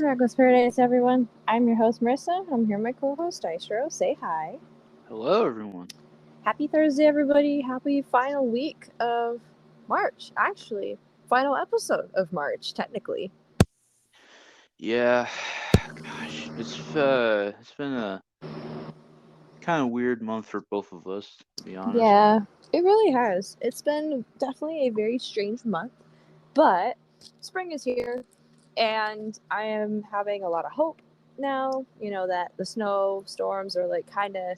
Reckless Paradise, everyone. I'm your host, Marissa. I'm here with my co-host, Dystro. Say hi. Hello, everyone. Happy Thursday, everybody. Happy final week of March. Actually, final episode of March, technically. Yeah, gosh, it's been a kind of weird month for both of us, to be honest. Yeah, it really has. It's been definitely a very strange month, but spring is here, and I am having a lot of hope now. That the snowstorms are like kind of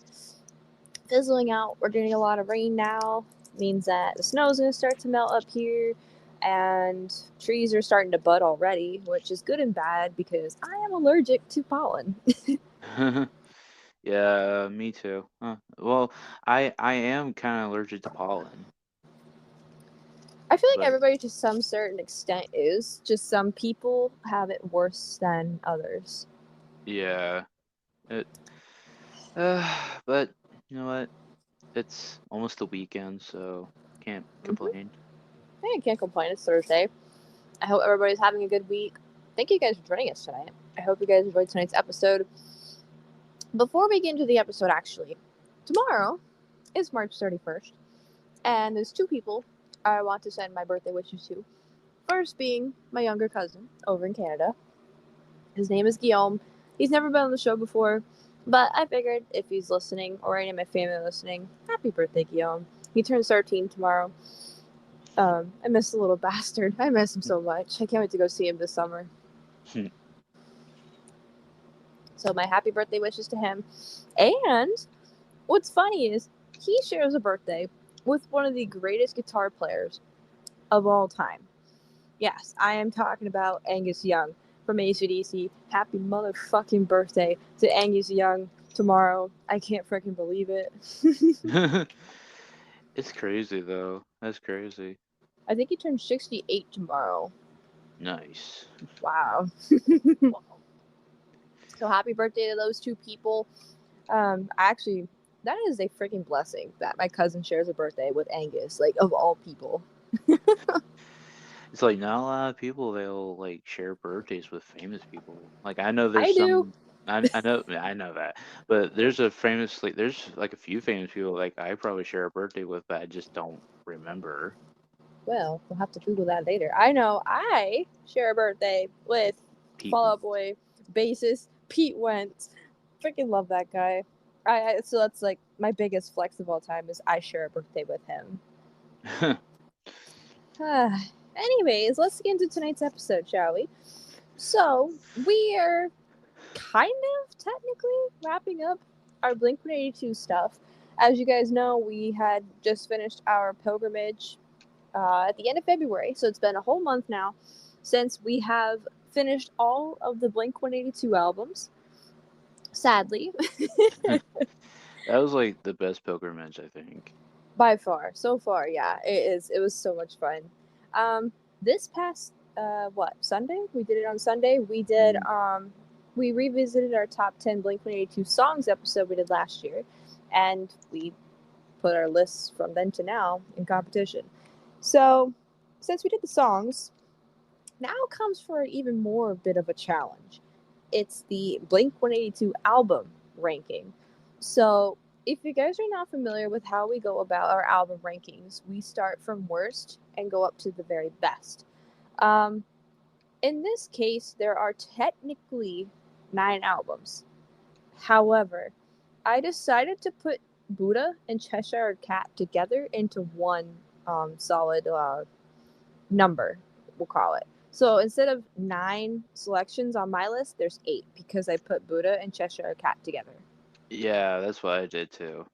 fizzling out. We're getting a lot of rain now. Means that the snow's gonna start to melt up here, and trees are starting to bud already, which is good and bad because I am allergic to pollen. Yeah, me too. Huh. Well, I am kind of allergic to pollen, I feel like but everybody to some certain extent is. Just some people have it worse than others. yeah, it. But you know what? It's almost the weekend, so can't complain. Hey, I can't complain. It's Thursday. I hope everybody's having a good week. Thank you guys for joining us tonight. I hope you guys enjoyed tonight's episode. Before we get into the episode, actually, tomorrow is March 31st, and there's two people I want to send my birthday wishes to. First being my younger cousin over in Canada. His name is Guillaume. He's never been on the show before, but I figured if he's listening or any of my family listening, happy birthday, Guillaume. He turns 13 tomorrow. I miss the little bastard. I miss him so much. I can't wait to go see him this summer. So my happy birthday wishes to him. And what's funny is he shares a birthday with one of the greatest guitar players of all time. Yes, I am talking about Angus Young from AC/DC. Happy motherfucking birthday to Angus Young tomorrow. I can't freaking believe it. It's crazy though. That's crazy. I think he turns 68 tomorrow. Nice. Wow. So happy birthday to those two people. Actually, that is a freaking blessing that my cousin shares a birthday with Angus, like of all people. It's like not a lot of people they'll like share birthdays with famous people. Like I know I there's do. some I know that. But there's like a few famous people like I probably share a birthday with but I just don't remember Well, we'll have to Google that later. I know I share a birthday with Pete. Fall Out Boy bassist Pete Wentz. Freaking love that guy. So that's like my biggest flex of all time is I share a birthday with him. Anyways, let's get into tonight's episode, shall we? So we are kind of technically wrapping up our Blink-182 stuff. As you guys know, we had just finished our pilgrimage at the end of February, so it's been a whole month now since we have finished all of the Blink-182 albums. Sadly, That was like the best pilgrimage, I think. by far, so far, yeah, it is. It was so much fun. This past Sunday? We did it on Sunday. Mm. We revisited our top 10 Blink-182 songs episode we did last year, and we put our lists from then to now in competition. So, since we did the songs, now comes for an even more bit of a challenge. It's the Blink 182 album ranking. So, if you guys are not familiar with how we go about our album rankings, we start from worst and go up to the very best. Um, in this case, there are technically 9 albums. However, I decided to put Buddha and Cheshire Cat together into one solid number, we'll call it. So instead of 9 selections on my list, there's 8 because I put Buddha and Cheshire Cat together. Yeah, that's what I did too.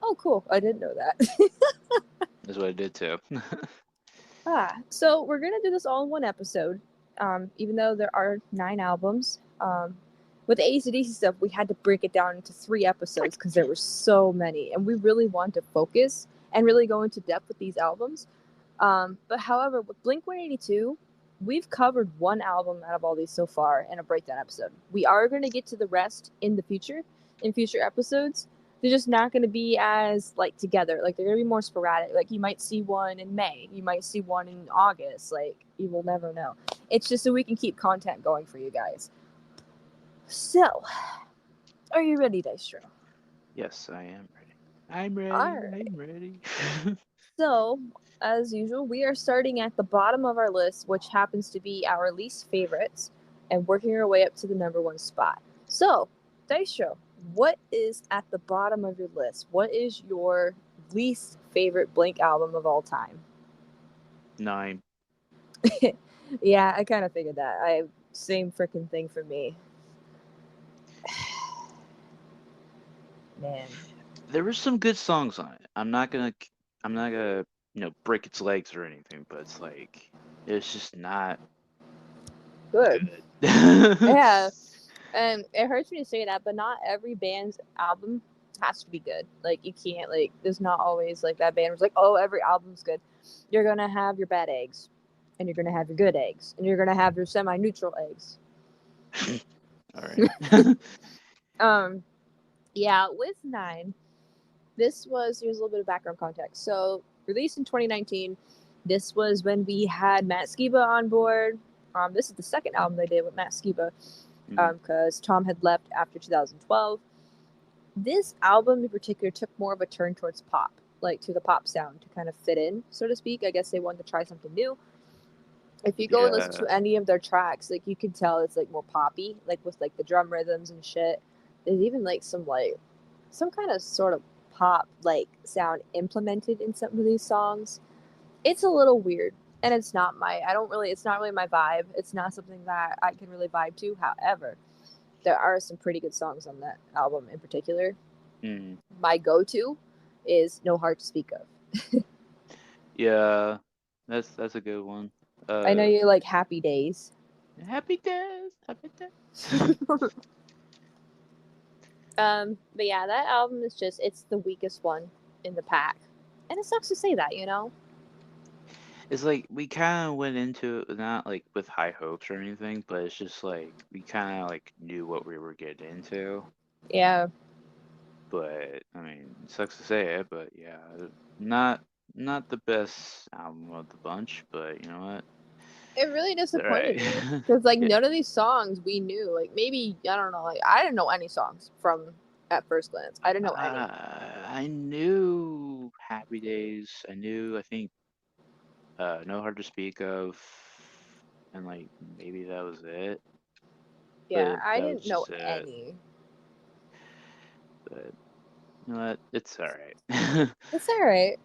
Oh, cool. I didn't know that. That's what I did too. So we're going to do this all in one episode, even though there are 9 albums. With the AC/DC stuff, we had to break it down into 3 episodes because there were so many, and we really wanted to focus and really go into depth with these albums. But however, with Blink 182, we've covered one album out of all these so far in a breakdown episode. We are going to get to the rest in the future, in future episodes. They're just not going to be as like together. Like they're going to be more sporadic. Like you might see one in May, you might see one in August. Like you will never know. It's just so we can keep content going for you guys. So, are you ready, Dystro? Yes, I am ready. I'm ready. Alright. I'm ready. So, as usual, we are starting at the bottom of our list, which happens to be our least favorites, and working our way up to the number one spot. So, Dystro, what is at the bottom of your list? What is your least favorite Blink album of all time? 9. Yeah, I kind of figured that. Same freaking thing for me. Man. There were some good songs on it. I'm not gonna, break its legs or anything, but it's like it's just not Good. good. Yeah. And it hurts me to say that, but not every band's album has to be good. Like you can't like there's not always like that band was like, oh, every album's good. You're gonna have your bad eggs. And you're gonna have your good eggs. And you're gonna have your semi neutral eggs. All right. um yeah, with nine, here's a little bit of background context. So released in 2019, this was when we had Matt Skiba on board. This is the second album they did with Matt Skiba, Mhm. because Tom had left after 2012. This album in particular took more of a turn towards pop, like to the pop sound to kind of fit in, so to speak. I guess they wanted to try something new. If you go and listen Yeah. to any of their tracks, like you can tell it's like more poppy, like with like the drum rhythms and shit. There's even like some kind of sort of pop like sound implemented in some of these songs. It's a little weird, and it's not really my vibe. It's not something that I can really vibe to. However, there are some pretty good songs on that album in particular. Mm. My go-to is No Heart to Speak of. Yeah. That's a good one. I know Uh, you like Happy Days. Happy days. Happy days. But yeah, that album is it's the weakest one in the pack. And it sucks to say that, you know? It's like we kind of went into it not like with high hopes or anything, but it's just like we kind of like knew what we were getting into. Yeah. But I mean, it sucks to say it, but yeah, not not the best album of the bunch, but you know what? It really It's all right. disappointed me. Because, like, Yeah, none of these songs we knew. Like, maybe, I don't know. Like, I didn't know any songs from at first glance. I didn't know any. I knew Happy Days. I knew, I think, No Hard to Speak of, and like maybe that was it. Yeah, But I that was didn't know just it. any. But you know what? It's all right. It's alright.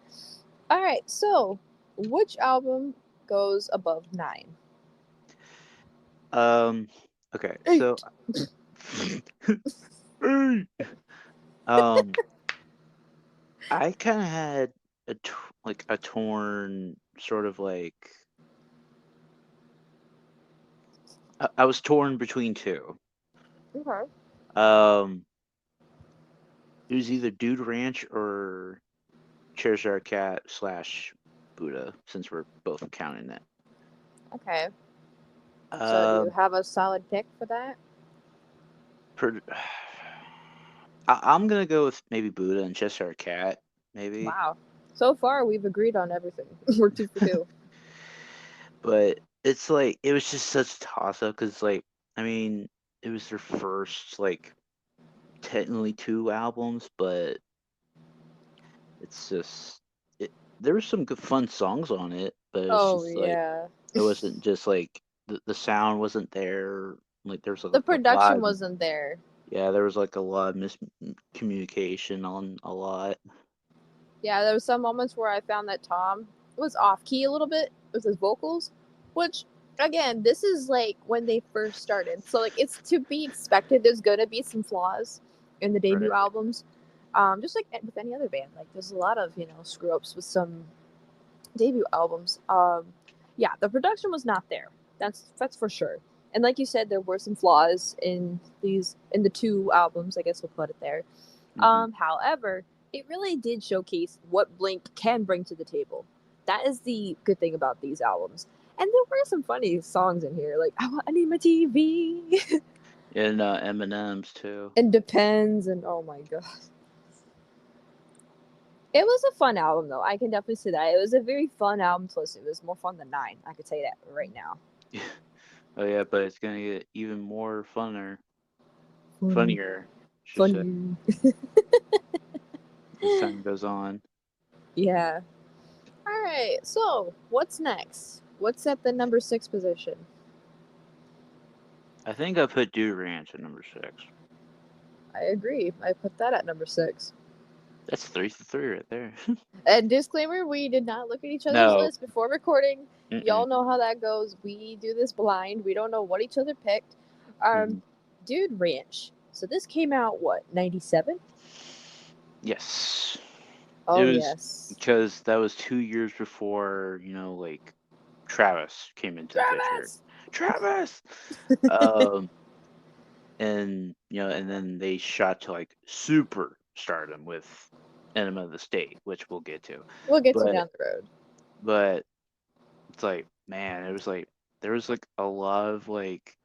Alright, so, which album goes above 9? um. Okay, so 8. um, I kind of had like a torn sort of like I was torn between two. Okay. Um, it was either Dude Ranch or Charizard Cat slash Buddha, since we're both counting it. Okay. So, do you Um, have a solid pick for that? per, I'm gonna go with maybe Buddha and Charizard Cat, maybe. Wow. So far, we've agreed on everything. We're 2 for 2. But it's like it was just such a toss up because like I mean it was their first like technically two albums, but it's just it. There were some good fun songs on it, but it's Oh, just like yeah. it wasn't just like the sound wasn't there. Like there was The like a lot. production wasn't there. Yeah, there was like a lot of miscommunication on a lot. Yeah, there was some moments where I found that Tom was off key a little bit with his vocals, which again, this is like when they first started. So like it's to be expected there's gonna be some flaws in the debut Right. albums. Just like with any other band. Like there's a lot of, screw ups with some debut albums. Yeah, the production was not there. That's for sure. And like you said, there were some flaws in the two albums. I guess we'll put it there. Hmm. However, it really did showcase what Blink can bring to the table. That is the good thing about these albums. And there were some funny songs in here, like I need my TV And M&M's too. and Depends, and oh my god. It was a fun album though. I can definitely say that. It was a very fun album to listen. It was more fun than 9. I could say that right now. Oh yeah, but it's gonna get even more funner. funnier, should say, funny. as time goes on. Yeah. All right. So what's next? What's at the number 6 position? I think I put Dude Ranch at number 6. I agree. I put that at number 6. That's 3-3 right there. And disclaimer: we did not look at each other's No. list before recording. Mm-mm. Y'all know how that goes. We do this blind. We don't know what each other picked. Mm. Dude Ranch. So this came out what, 97? Yes. It Oh was yes. because that was 2 years before, like Travis came into the picture. Travis. Travis! Um, and and then they shot to like super stardom with Enema of the State, which we'll get to. We'll get to But down the road. but it's like, man, it was like there was like a lot of like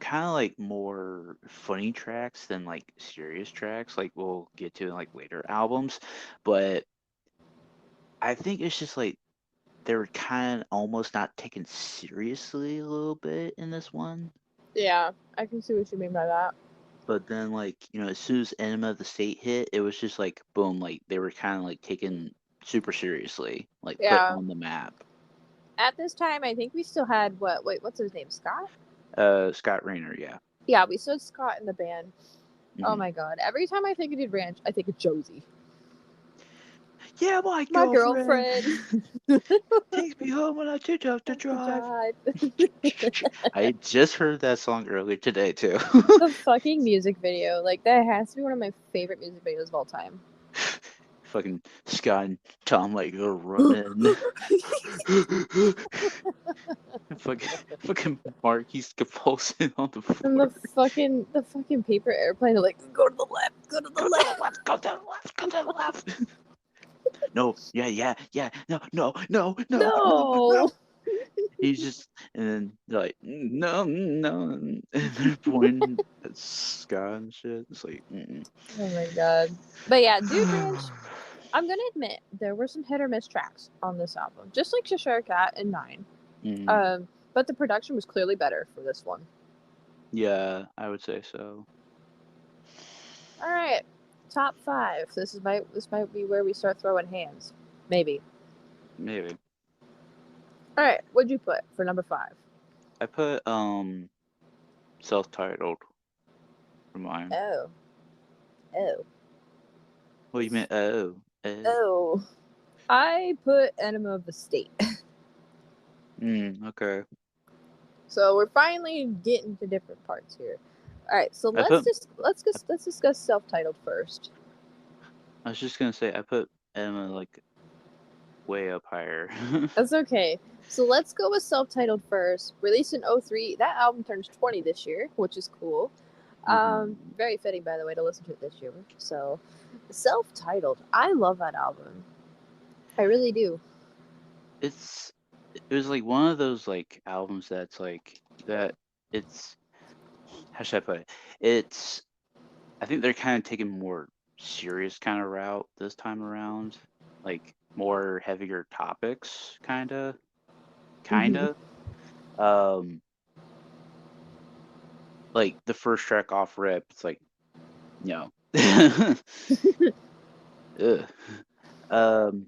kind of like more funny tracks than like serious tracks, like we'll get to in like later albums. But I think it's just like they were kind of almost not taken seriously a little bit in this one. Yeah, I can see what you mean by that. But then, like, as soon as Enema of the State hit, it was just like, boom, like, they were kind of like taken super seriously, like, put Yeah. on the map. At this time, I think we still had what? Wait, what's his name? Scott? Scott Rayner, yeah. Yeah, we still had Scott in the band. Oh Hmm. my god! Every time I think of Dude Ranch, I think of Josie, Yeah, my my girlfriend girlfriend. takes me home when I too tough to Have to drive. drive. I just heard that song earlier today, too. The fucking music video, like that has to be one of my favorite music videos of all time. Fucking Scott and Tom like go running. fucking Marquis compulsion on the And floor. the fucking paper airplane, like go to the left, go to the Go to the left. left, go to the left, go to the left. No, yeah, no, no, no, no, no, no. No. He's just, and then they're like, no, no, and they're pointing at Scott and shit. It's like, Oh my god. But yeah, Dude Ranch. I'm gonna admit there were some hit or miss tracks on this album, just like Cheshire Cat and Nine. mm, But the production was clearly better for this one. yeah, I would say so. All right, top 5. This might be where we start throwing hands. Maybe. Maybe. All right, what'd you put for number 5? I put self-titled for mine. Oh, oh, What you meant? Oh, oh. I put Enema of the State. okay. So we're finally getting to different parts here. All right, so I put. let's discuss self-titled first. I was just gonna say I put Emma like way up higher. That's okay. So let's go with self-titled first. Released in 03. That album turns 20 this year, which is cool. Very fitting, by the way, to listen to it this year. So, self-titled. I love that album. I really do. It was like one of those like albums that's like that. It's how should I put it? It's I think they're kind of taking more serious kind of route this time around, like more heavier topics, kinda. Um, like the first track off rip, it's like no. Ugh. Um,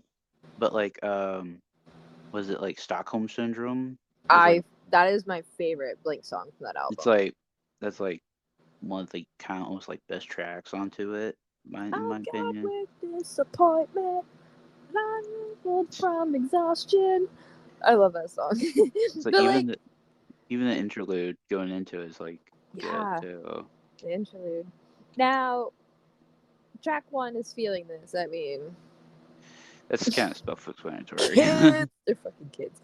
but like was it like Stockholm Syndrome? Was like That is my favorite Blink song from that it's album. like that's like one of the kind of almost like best tracks onto it, in my I got opinion. with disappointment. I wrinkled from exhaustion. I love that song. It's like But like, even the interlude going into it is like good yeah, too. the interlude. Now, track 1 is Feeling This. I mean, That's kind of self-explanatory. kids. They're fucking kids.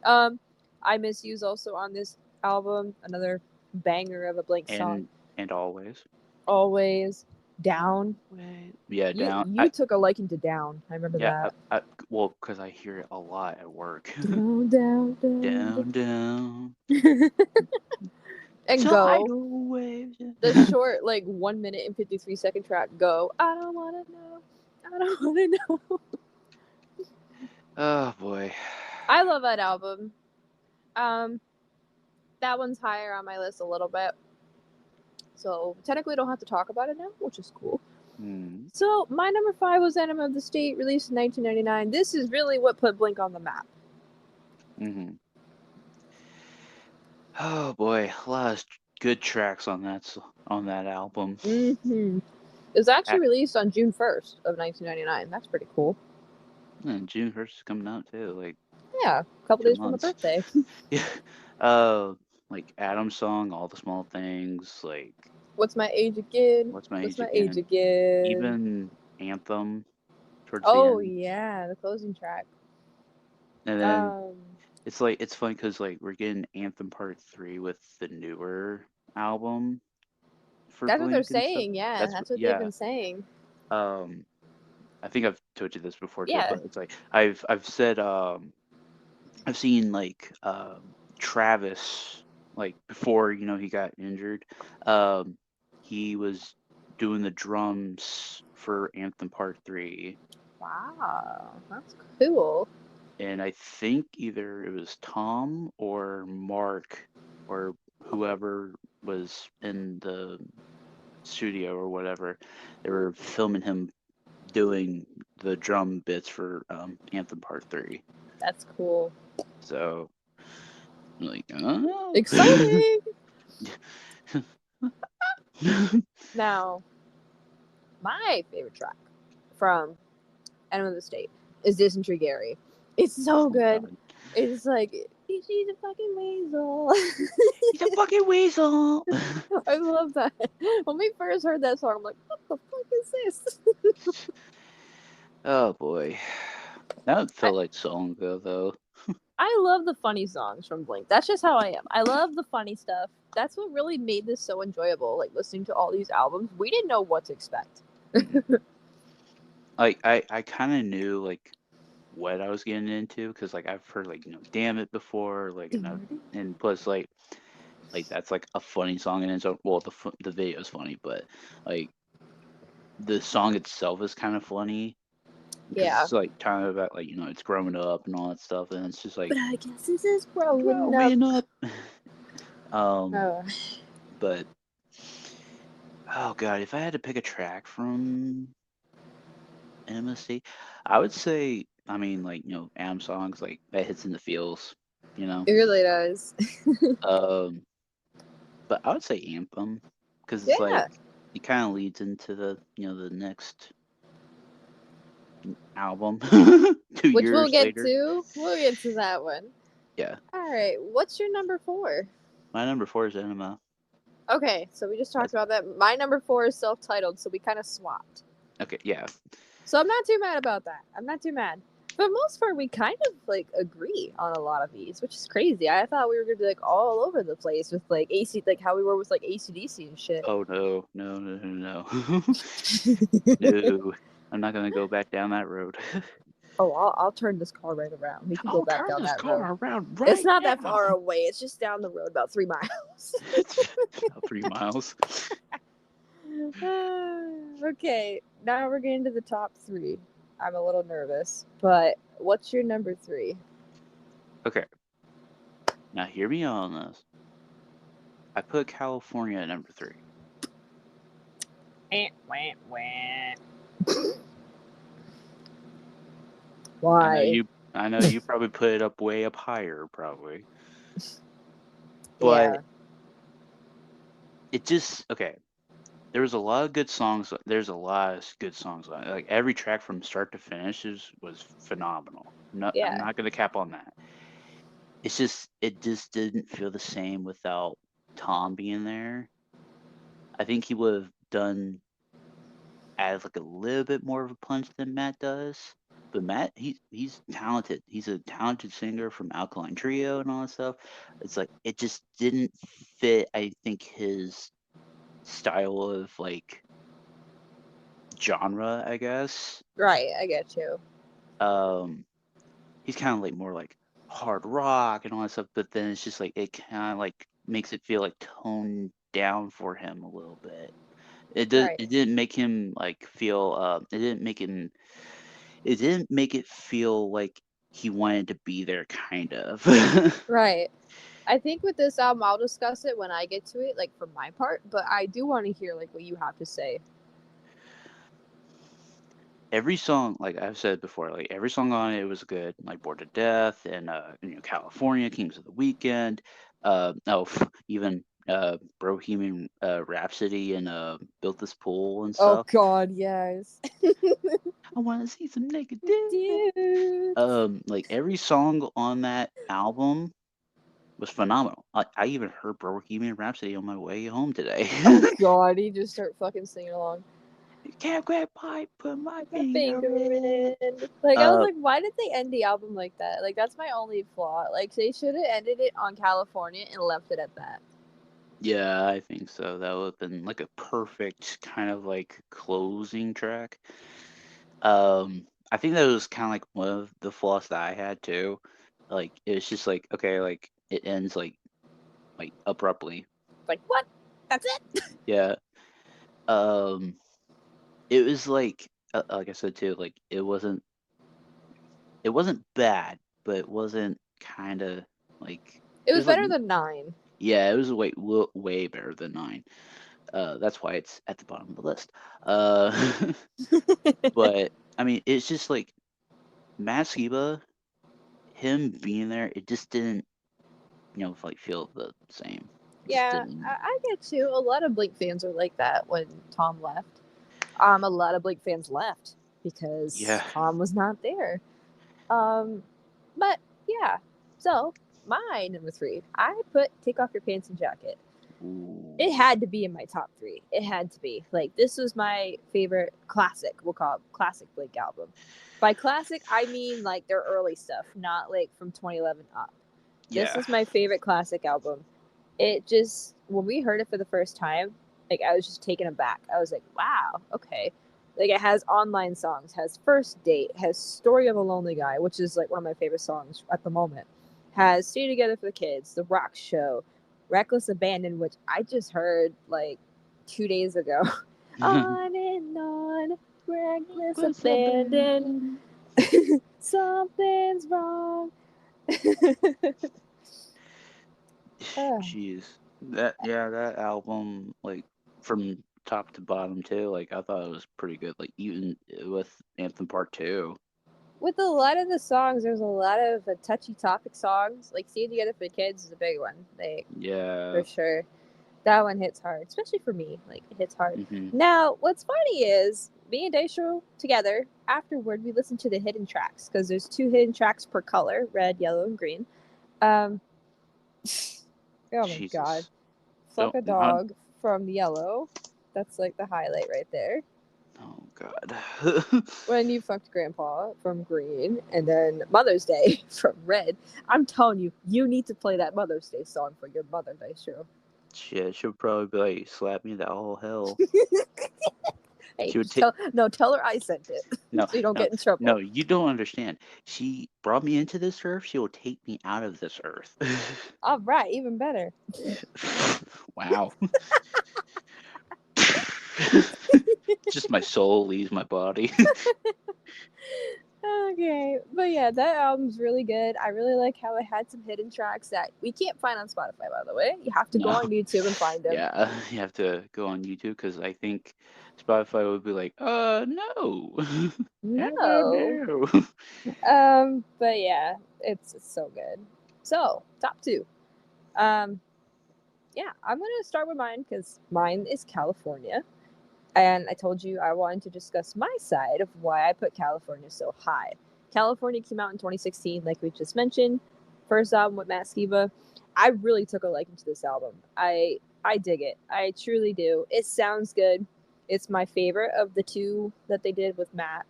I Miss You's also on this album. Another banger of a Blink song. and always. Always. Down. Wait. Yeah, You down. you took a liking to Down. I remember that. Well, because I hear it a lot at work. Down, down, down, Down, down. down. And Go. Tidal waves. The short, like 1 minute and 53-second track. Go. I don't wanna know. I don't wanna know. Oh boy. I love that album. Um, that one's higher on my list a little bit. So technically, don't have to talk about it now, which is cool. Mm. So my number 5 was Enema of the State, released in 1999. This is really what put Blink on the map. Mm-hmm. Oh boy, a lot of good tracks on that album. Mm-hmm. It was actually released on June 1st of 1999. That's pretty cool. And June 1st is coming out too, like Yeah, a couple 2 days from my months. birthday. Yeah. Like Adam's song, All the Small Things, like What's my age again? What's My What's Age my age Again? again? Even Anthem towards the Oh end. yeah, the closing track. And then Um, it's funny because like we're getting Anthem Part 3 with the newer album for that's what they're Blink and stuff. saying. Yeah, That's that's what they've yeah. been saying. Um, I think I've told you this before too, Yeah, but it's like I've said I've seen like Travis, like before he got injured. Um, he was doing the drums for Anthem Part 3, wow, that's cool. and I think either it was Tom or Mark or whoever was in the studio or whatever. They were filming him doing the drum bits for Anthem Part 3. That's cool. So, like, oh. Exciting. Now, my favorite track from Enema of the State is Dysentery Gary. It's so Oh my good. God. It's like she's a fucking weasel. He's a fucking weasel. I love that. When we first heard that song, I'm like, what the fuck is this? Oh boy. That I, felt like so long ago though. I love the funny songs from Blink. That's just how I am. I love the funny stuff. That's what really made this so enjoyable. Like listening to all these albums, we didn't know what to expect. Like I kind of knew like what I was getting into because like I've heard like Damn It before, like and plus like that's like a funny song in its own. Well, the video is funny, but like the song itself is kind of funny because Yeah. it's like talking about like it's growing up and all that stuff, and it's just like But I guess this is growing up. growing up. Oh. But oh god, if I had to pick a track from MSC, I would say, I mean, like Am songs like that hits in the feels, you know. It really does. Um, but I would say Anthem because it's like Yeah. it kind of leads into the the next album 2 Which we'll years get later. to. We'll get to that one. Yeah, All right. What's your number 4? my number 4 is Enema. Okay, so we just talked That's about that. My number 4 is self-titled, so we kind of swapped. okay. Yeah, So I'm not too mad about that. I'm not too mad. For the most part, we kind of like agree on a lot of these, which is crazy. I thought we were gonna be like all over the place with like AC, like how we were with like ACDC and shit. oh no, no, no, no, no. No, I'm not gonna go back down that road. Oh, I'll turn this car right around. We can go I'll back turn down this that road. car around right It's not that now. far away. It's just down the road about 3 miles. It's about 3 miles. Okay, now we're getting to the top 3. I'm a little nervous, but what's your number 3? Okay, now hear me out on this. I put California at number 3. Why? I know you probably put it up way up higher, probably. But Yeah. it just okay. There was a lot of good songs. There's a lot of good songs on it. Like every track from start to finish was phenomenal. No, I'm Yeah. not gonna cap on that. It just didn't feel the same without Tom being there. I think he would have done added like a little bit more of a punch than Matt does. But Matt, he's talented. He's a talented singer from Alkaline Trio and all that stuff. It's like it just didn't fit. I think his style of like genre, I guess. Right, I get you. He's kind of like more like hard rock and all that stuff. But then it's just like it kind of like makes it feel like toned down for him a little bit. Right. It didn't make him like feel it didn't make it feel like he wanted to be there kind of. Right. I think with this album, I'll discuss it when I get to it, like for my part. But I do want to hear like what you have to say. Every song, like I've said before, like every song on it was good, like Bored to Death and California, Kings of the Weekend, even Bohemian Rhapsody and Built This Pool and Oh stuff. God, yes. I want to see some naked dudes. Dude. Like every song on that album was phenomenal. I even heard Bohemian Rhapsody on my way home today. Oh God, he just start fucking singing along. Can't grab pipe, put my My finger finger in. in. Like I was Uh, like, why did they end the album like that? Like that's my only flaw. Like they should have ended it on California and left it at that. Yeah, I think so. That would have been like a perfect kind of like closing track. I think that was kind of like one of the flaws that I had too. Like it was just like okay, like it ends like abruptly. Like what? That's it? Yeah. Um, it was like I said too, like it wasn't bad, but it wasn't kind of like It it was was like better than 9. yeah, it was way better than 9. That's why it's at the bottom of the list. Uh, but I mean, it's just like Matt Skiba, him being there, it just didn't, like feel the same. It just Yeah, didn't. I get you. A lot of Blink fans are like that when Tom left. A lot of Blink fans left because Yeah. Tom was not there. Um, but yeah. So my number 3, I put "Take Off Your Pants and Jacket." Ooh. It had to be in my top 3. It had to be. Like this was my favorite classic. We'll call it classic Blink album. By classic, I mean like their early stuff, not like from 2011 up. This Yeah. is my favorite classic album. It just when we heard it for the first time, like I was just taken aback. I was like, wow, okay. Like it has online songs, has First Date, has Story of a Lonely Guy, which is like one of my favorite songs at the moment. Has Stay Together for the Kids, The Rock Show, Reckless Abandon, which I just heard like 2 days ago. On and on, reckless What's abandon. abandoned? Something's wrong. Jeez. That album, like from top to bottom too, like I thought it was pretty good. Like even with Anthem Part 2. With a lot of the songs, there's a lot of touchy topic songs. Like "See It Together for the Kids" is a big one. Like for Yeah. sure, that one hits hard, especially for me. Like it hits hard. Hmm. Now, what's funny is me and Dystro together. Afterward, we listen to the hidden tracks because there's 2 hidden tracks per color: red, yellow, and green. Um, oh my god, Jesus. "Fuck Don't a not. Dog" from yellow. That's like the highlight right there. Oh God. When You Fucked Grandpa from green, and then Mother's Day from red. I'm telling you, you need to play that Mother's Day song for your mother, Dystro. Shit, she'll probably be like, slap me to all hell. Hey, She would just take. no, tell her I sent it, No, so you don't no, get in no. trouble. You don't understand. She brought me into this earth. She will take me out of this earth. All right, even better. Wow. Just my soul leaves my body. Okay, but yeah, that album's really good. I really like how it had some hidden tracks that we can't find on Spotify, by the way. You have to go No. on YouTube and find them. Yeah, you have to go on YouTube because I think Spotify would be like, no. No, No. no. But yeah, it's so good. So, top 2. Um, yeah, I'm gonna start with mine because mine is California. And I told you I wanted to discuss my side of why I put California so high. California came out in 2016, like we just mentioned. First album with Matt Skiba. I really took a liking to this album. I dig it. I truly do. It sounds good. It's my favorite of the 2 that they did with Matt.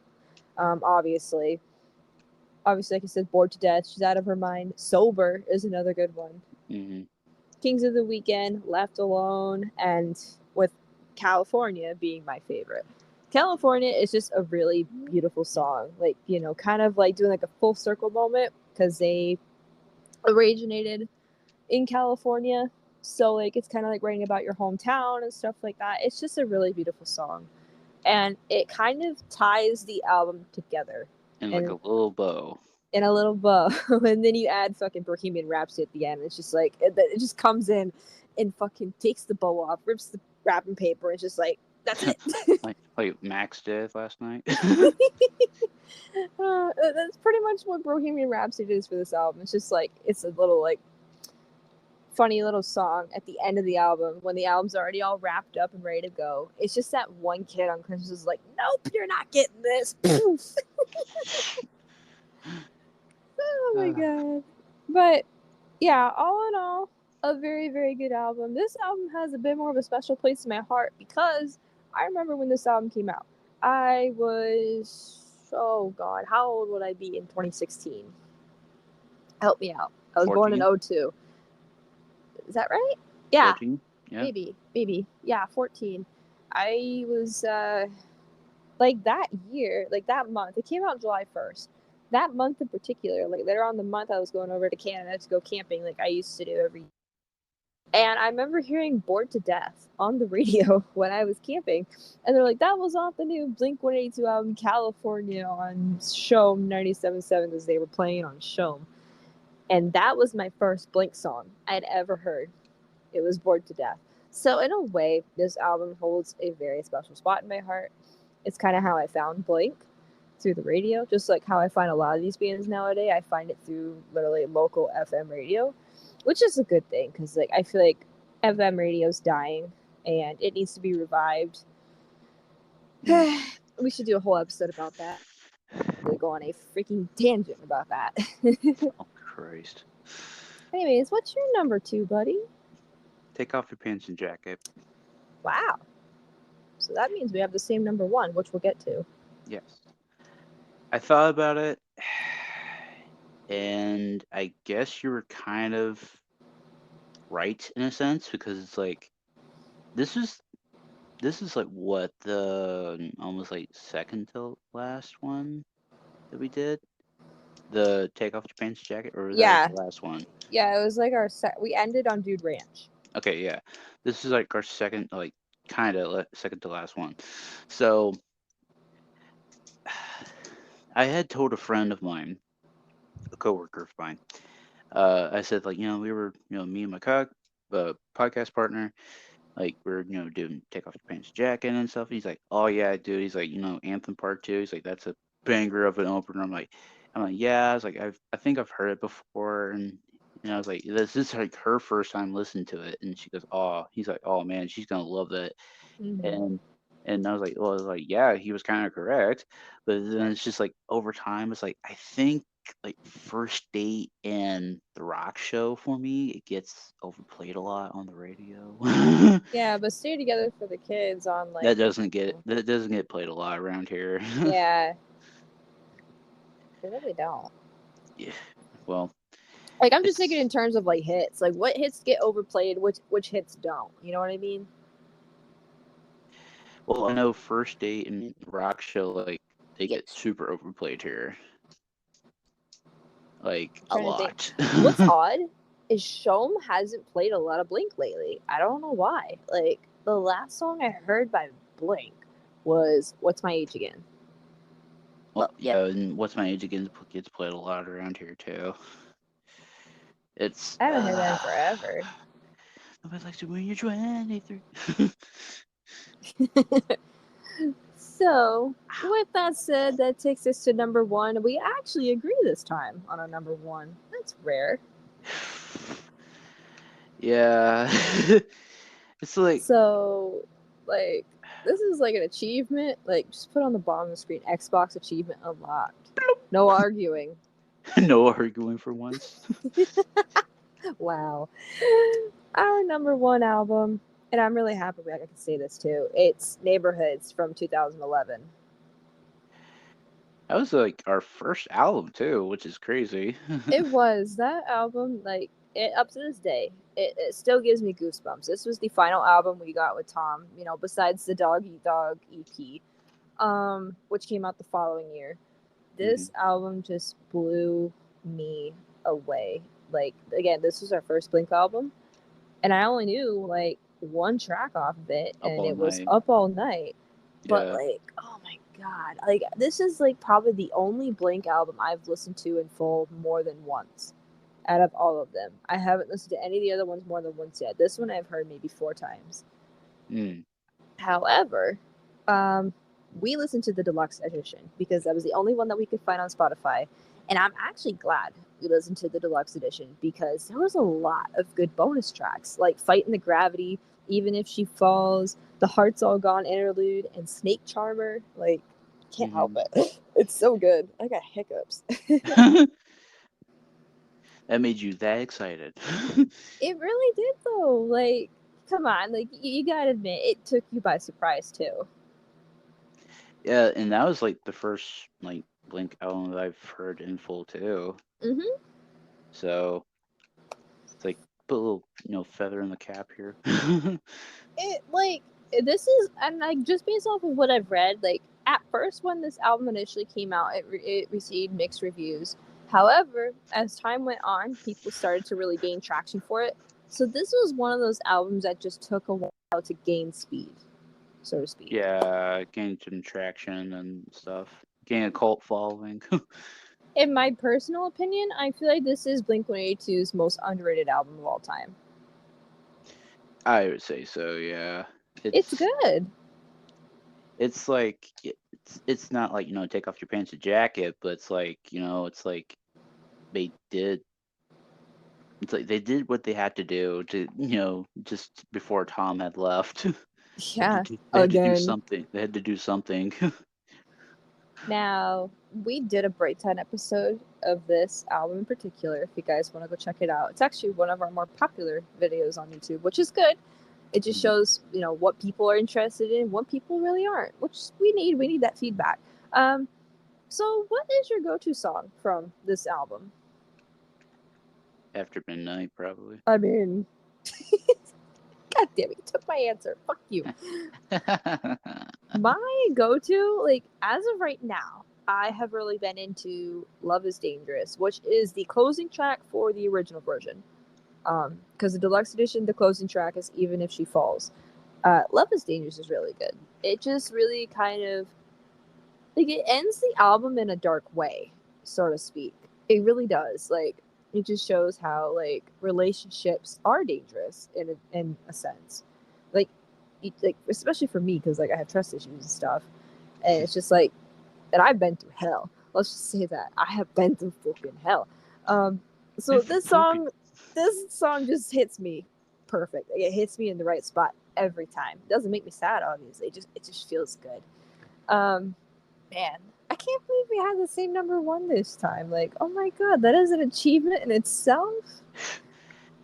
Obviously, like I said, Bored to Death. She's Out of Her Mind. Sober is another good one. Hmm. Kings of the Weekend, Left Alone, and with California being my favorite. California is just a really beautiful song. Like, kind of like doing like a full circle moment because they originated in California. So like it's kind of like writing about your hometown and stuff like that. It's just a really beautiful song. And it kind of ties the album together. And like And a little bow. in a little bow, and then you add fucking Bohemian Rhapsody at the end. It's just like it just comes in and fucking takes the bow off, rips the wrapping paper. It's just like that's it. like Max did last night. That's pretty much what Bohemian Rhapsody is for this album. It's just like it's a little like funny little song at the end of the album when the album's already all wrapped up and ready to go. It's just that one kid on Christmas is like, nope, you're not getting this. Oh my god. But yeah, all in all, a very, very good album. This album has a bit more of a special place in my heart because I remember when this album came out. I was, oh god, how old would I be in 2016? Help me out. I was 14? born in 02. Is that right? Yeah. 14? Yeah. Maybe. Yeah, 14. I was like that year, like that month. It came out July 1st. That month in particular, like later on the month, I was going over to Canada to go camping, like I used to do every year. And I remember hearing Bored to Death on the radio when I was camping. And they're like, that was off the new Blink-182 album, California, on Shome 97.7, because they were playing on Shome. And that was my first Blink song I'd ever heard. It was Bored to Death. So in a way, this album holds a very special spot in my heart. It's kind of how I found Blink, through the radio, just like how I find a lot of these bands nowadays. I find it through literally local FM radio, which is a good thing because like I feel like FM radio's dying and it needs to be revived. We should do a whole episode about that. Really go on a freaking tangent about that. Oh Christ. Anyways, what's your number 2, buddy? Take off your pants and jacket. Wow. So that means we have the same number 1, which we'll get to. Yes. I thought about it, and I guess you were kind of right in a sense because it's like this is like what the almost like second to last one that we did, the take off your pants jacket, or was that the last one? Yeah, it was like our we ended on Dude Ranch. Okay, yeah, this is like our second, like kind of second to last one. So I had told a friend of mine, a coworker of mine, I said, like, we were, me and my podcast partner, like, we're, doing take off your pants jacket and stuff. He's like, oh yeah, dude. He's like, Anthem Part 2. He's like, that's a banger of an opener. I'm like, yeah. I was like, I think I've heard it before, and I was like, this is like her first time listening to it, and she goes, oh, he's like, oh man, she's gonna love that, and I was like, well, yeah, he was kind of correct, but then it's just like over time, it's like I think like First Date and The Rock Show for me, it gets overplayed a lot on the radio. Yeah, but Stay Together for the Kids on like that doesn't get played a lot around here. Yeah, they really don't. Yeah, well, like I'm just thinking in terms of like hits, like what hits get overplayed, which hits don't. You know what I mean? Well, I know First Date and Rock Show, like they get super overplayed here. Like a lot. What's odd is Shome hasn't played a lot of Blink lately. I don't know why. Like the last song I heard by Blink was "What's My Age Again." Well, yeah, and "What's My Age Again" gets played a lot around here too. I haven't heard that in forever. Nobody likes it when you're 23. So, with that said, that takes us to number 1. We actually agree this time on our number 1. That's rare. Yeah. It's like... So, like, this is like an achievement. Like, just put on the bottom of the screen, Xbox achievement unlocked. No arguing. No arguing for once. Wow. Our number 1 album, and I'm really happy I can say this too. It's Neighborhoods from 2011. That was like our first album too, which is crazy. It was. That album, like, up to this day, it still gives me goosebumps. This was the final album we got with Tom, besides the Dog Eat Dog EP, which came out the following year. This album just blew me away. Like, again, this was our first Blink album, and I only knew like one track off of it, and it was Up All Night. But like, oh my god, like this is like probably the only Blink album I've listened to in full more than once. Out of all of them, I haven't listened to any of the other ones more than once yet. This one I've heard maybe 4 times. Mm. However, um, we listened to the deluxe edition because that was the only one that we could find on Spotify. And I'm actually glad we listened to the deluxe edition because there was a lot of good bonus tracks, like Fighting the Gravity, Even If She Falls, The Heart's All Gone interlude, and Snake Charmer. Like, can't help it. It's so good. I got hiccups. That made you that excited. It really did, though. Like, come on. Like, you gotta admit, it took you by surprise, too. Yeah, and that was like the first like Blink album that I've heard in full too. Mm-hmm. So it's like put a little feather in the cap here. It like this is and like just based off of what I've read, like at first when this album initially came out, it received mixed reviews. However, as time went on, people started to really gain traction for it. So this was one of those albums that just took a while to gain speed, so to speak. Yeah, gained some traction and stuff. Gained a cult following. In my personal opinion, I feel like this is Blink-182's most underrated album of all time. I would say so, yeah. It's It's good. it's like it's not like, take off your pants and jacket, but it's like, it's like they did it's like they did what they had to do to, just before Tom had left. Yeah, They had to do again. something. They had to do something. Now, we did a breakdown episode of this album in particular, if you guys want to go check it out. It's actually one of our more popular videos on YouTube, which is good. It just shows, what people are interested in, what people really aren't, which we need. We need that feedback. Um, so what is your go-to song from this album? After midnight, probably. I mean, God damn it, you took my answer. Fuck you. My go-to, like as of right now, I have really been into Love is Dangerous, which is the closing track for the original version. Because the deluxe edition, the closing track is Even If She Falls. Love is Dangerous is really good. It just really kind of like it ends the album in a dark way, so to speak. It really does. Like it just shows how like relationships are dangerous in a sense. Like like especially for me because like I have trust issues and stuff, and it's just like and I've been through hell. Let's just say that I have been through fucking hell. Um, so this song just hits me perfect. Like, it hits me in the right spot every time. It doesn't make me sad, obviously. It just feels good. Um, man, I can't believe we had the same number one this time. Like, oh my god, that is an achievement in itself.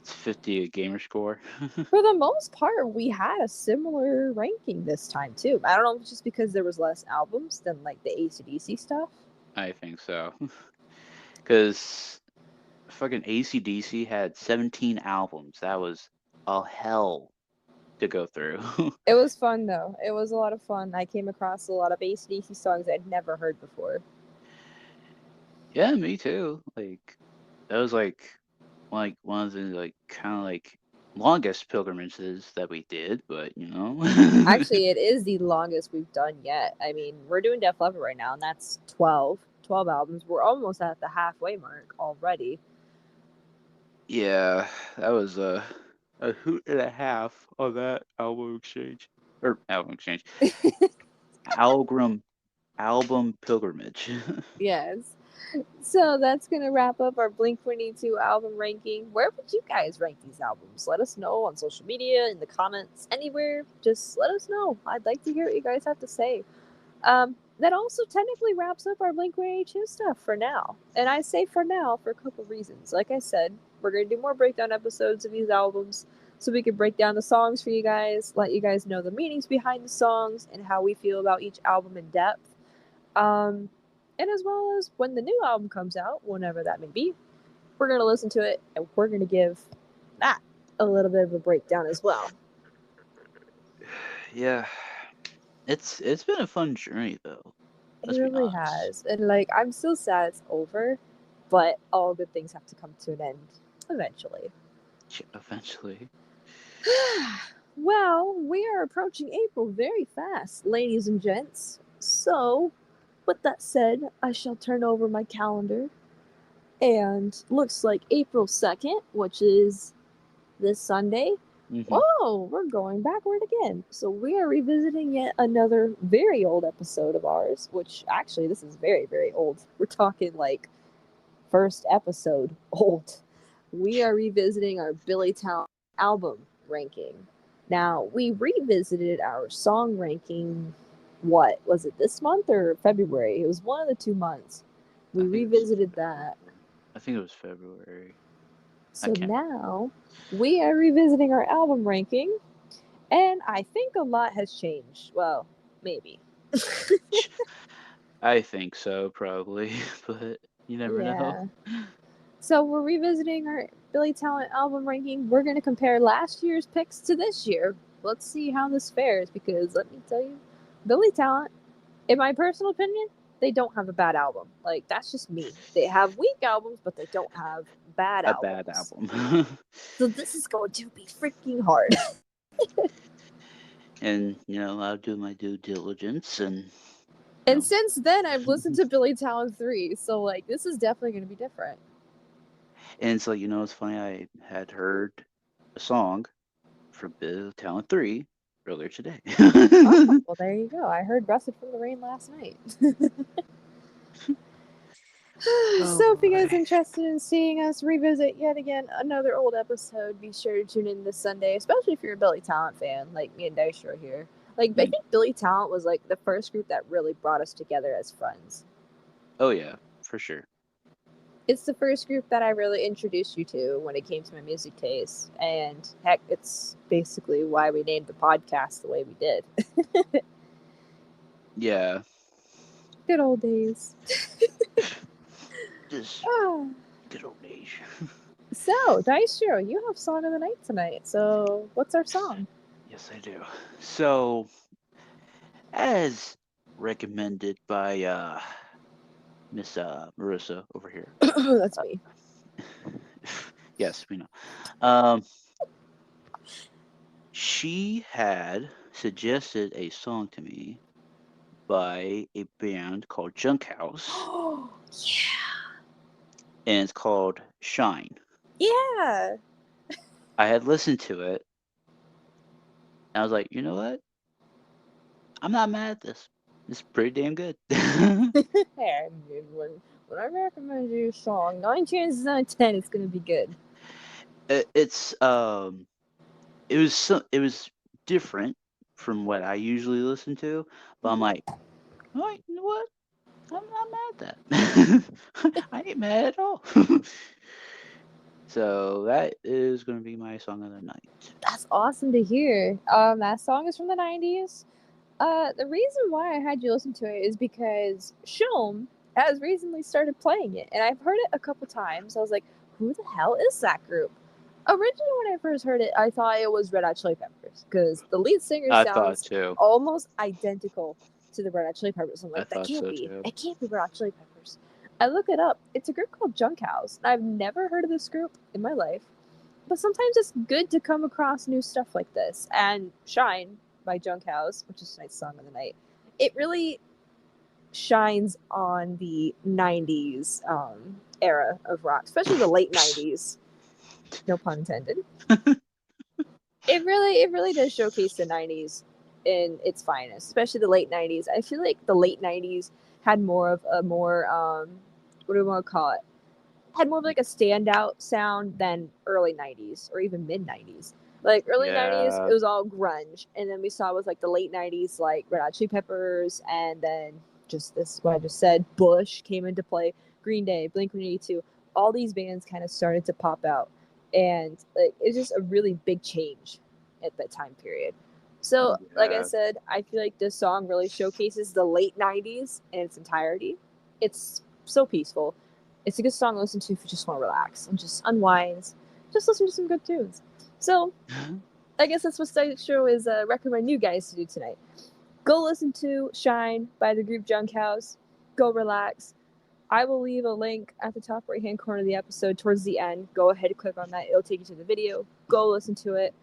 It's 50 a gamer score. For the most part, we had a similar ranking this time too. I don't know if it's just because there was less albums than like the AC/DC stuff. I think so. Because fucking AC/DC had 17 albums. That was a hell to go through. It was fun though. It was a lot of fun. I came across a lot of AC/DC songs I'd never heard before. Yeah, me too. Like that was like one of the like kind of like longest pilgrimages that we did, but Actually, it is the longest we've done yet. I mean, we're doing Def Leppard right now, and that's 12 albums. We're almost at the halfway mark already. Yeah, that was a hoot and a half on that album exchange or album exchange album album pilgrimage. Yes. So that's going to wrap up our Blink-182 album ranking. Where would you guys rank these albums? Let us know on social media, in the comments, anywhere. Just let us know. I'd like to hear what you guys have to say. That also technically wraps up our Blink-182 stuff for now. And I say for now for a couple reasons. Like I said, we're going to do more breakdown episodes of these albums so we can break down the songs for you guys, let you guys know the meanings behind the songs and how we feel about each album in depth. Um, and as well as when the new album comes out, whenever that may be, we're going to listen to it and we're going to give that a little bit of a breakdown as well. Yeah, it's been a fun journey though. It Let's be really honest. has. And like, I'm still sad it's over, but all good things have to come to an end eventually. Yeah, eventually. Well, we are approaching April very fast, ladies and gents. So, with that said, I shall turn over my calendar. And looks like April 2nd, which is this Sunday. Mm-hmm. Oh, we're going backward again. So we are revisiting yet another very old episode of ours, which actually this is very, very old. We're talking like first episode old. We are revisiting our Billy Talent album ranking. Now, we revisited our song ranking, what, was it this month or February? It was one of the 2 months. I We think it was revisited that. February. I think it was February. I So can't. now we are revisiting our album ranking, and I think a lot has changed. Well, maybe. I think so, probably, but you never know. Yeah. So we're revisiting our Billy Talent album ranking. We're going to compare last year's picks to this year. Let's see how this fares because let me tell you, Billy Talent, in my personal opinion, they don't have a bad album. Like, that's just me. They have weak albums, but they don't have bad A bad albums. album. So this is going to be freaking hard. And I'll do my due diligence and And since then, I've listened to Billy Talent 3, so like this is definitely going to be different. and it's like it's funny. I had heard a song from Bill Talent 3 earlier today. Oh, well, there you go. I heard Rusted from the Rain last night. So, if you guys are interested in seeing us revisit yet again another old episode, be sure to tune in this Sunday, especially if you're a Billy Talent fan, like me and Dystro here. Like, I think Billy Talent was like the first group that really brought us together as friends. Oh yeah, for sure. It's the first group that I really introduced you to when it came to my music taste, and heck, it's basically why we named the podcast the way we did. Yeah. Good old days. Just good old days. So, Dystro, you have Song of the Night tonight. So, what's our song? Yes, I do. So, as recommended by Miss Marissa over here. That's me. Yes, we know. Um, she had suggested a song to me by a band called Junk House, Yeah. and it's called Shine. Yeah. I had listened to it, and I was like, you know what? I'm not mad at this. It's pretty damn good. Hey, when I recommend you a song, 9 chances out of 10 it's going to be good. It's it was different from what I usually listen to, but I'm like, all right, you know what? I'm not mad at that. I ain't mad at all. So that is going to be my song of the night. That's awesome to hear. That song is from the 90s. The reason why I had you listen to it is because Shom has recently started playing it, and I've heard it a couple times. I was like, who the hell is that group? Originally, when I first heard it, I thought it was Red Hot Chili Peppers because the lead singer I thought sounds too. almost identical to the Red Hot Chili Peppers. I'm I like, that thought can't so be. too. It can't be Red Hot Chili Peppers. I look it up. It's a group called Junk House. I've never heard of this group in my life, but sometimes it's good to come across new stuff like this. And Shine by Junk House, which is tonight's song of the night, it really shines on the 90s era of rock, especially the late 90s. No pun intended. It really does showcase the 90s in its finest, especially the late 90s. I feel like the late 90s had more of a more what do we want to call it? Had more of like a standout sound than early 90s or even mid 90s. Like early 90s, Yeah. it was all grunge, and then we saw with like the late 90s, like Red Hot Chili Peppers, and then just this what I just said, Bush came into play, Green Day, Blink-182, all these bands kind of started to pop out, and like it's just a really big change at that time period. So, like I Yeah. said, I feel like this song really showcases the late 90s in its entirety. It's so peaceful. It's a good song to listen to if you just want to relax and just unwind. Just listen to some good tunes. So, I guess that's what Dystro is recommending you guys to do tonight. Go listen to Shine by the group Junk House. Go relax. I will leave a link at the top right hand corner of the episode towards the end. Go ahead and click on that. It'll take you to the video. Go listen to it.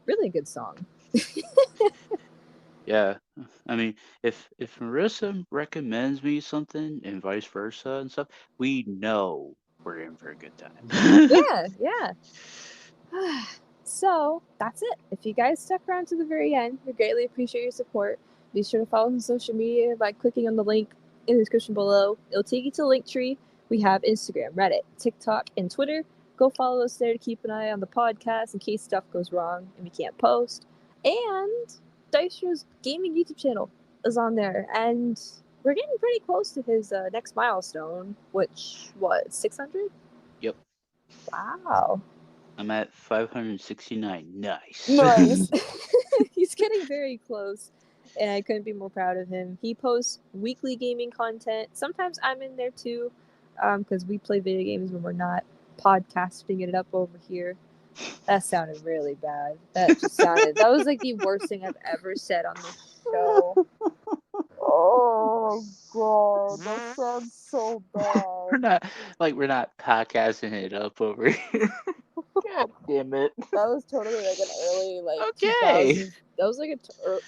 Really good song. Yeah. I mean, if Marissa recommends me something and vice versa and stuff, we know we're in for a good time. Yeah, yeah. So that's it. If you guys stuck around to the very end, we greatly appreciate your support. Be sure to follow us on social media by clicking on the link in the description below. It'll take you to the link tree. We have Instagram, Reddit, TikTok, and Twitter. Go follow us there to keep an eye on the podcast in case stuff goes wrong and we can't post. And Dystro's gaming YouTube channel is on there, and we're getting pretty close to his next milestone, which what 600? Yep. Wow. I'm at 569. Nice. Nice. He's getting very close, and I couldn't be more proud of him. He posts weekly gaming content. Sometimes I'm in there too, because we play video games when we're not podcasting it up over here. That sounded really bad. That was like the worst thing I've ever said on this show. Oh god, that sounds so we're bad. not we're not podcasting it up over here. God damn it. That was totally like an early Okay. 2000s. That was like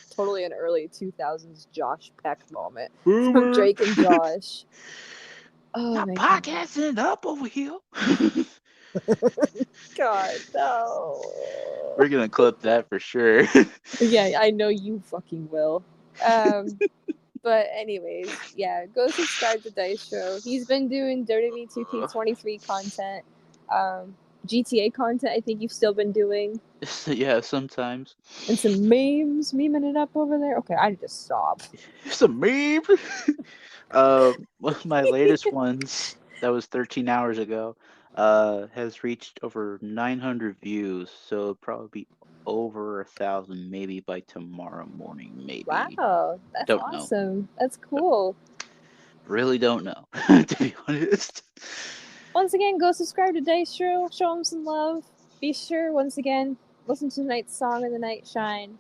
totally an early 2000s Josh Peck moment from Boomer. Drake and Josh. Oh Not my podcasting it up over here. god, no. We're gonna clip that for sure. Yeah, I know you fucking will. But anyways, yeah, go subscribe to Dystro. He's been doing WWE 2K23 content, GTA content. I think you've still been doing. Yeah, sometimes. And some memes, memeing it up over there. Okay, I need to stop. It's a meme. One of my latest ones that was 13 hours ago has reached over 900 views, so it'll probably be over 1,000 maybe by tomorrow morning. Maybe. Wow, that's Don't know. awesome. That's cool. Really don't know, to be honest. Once again, go subscribe to Dystro. Show him some love. Be sure, once again, listen to tonight's song in the night shine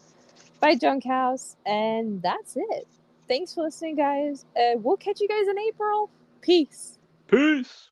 by Junk House. And that's it. Thanks for listening, guys. We'll catch you guys in April. Peace. Peace.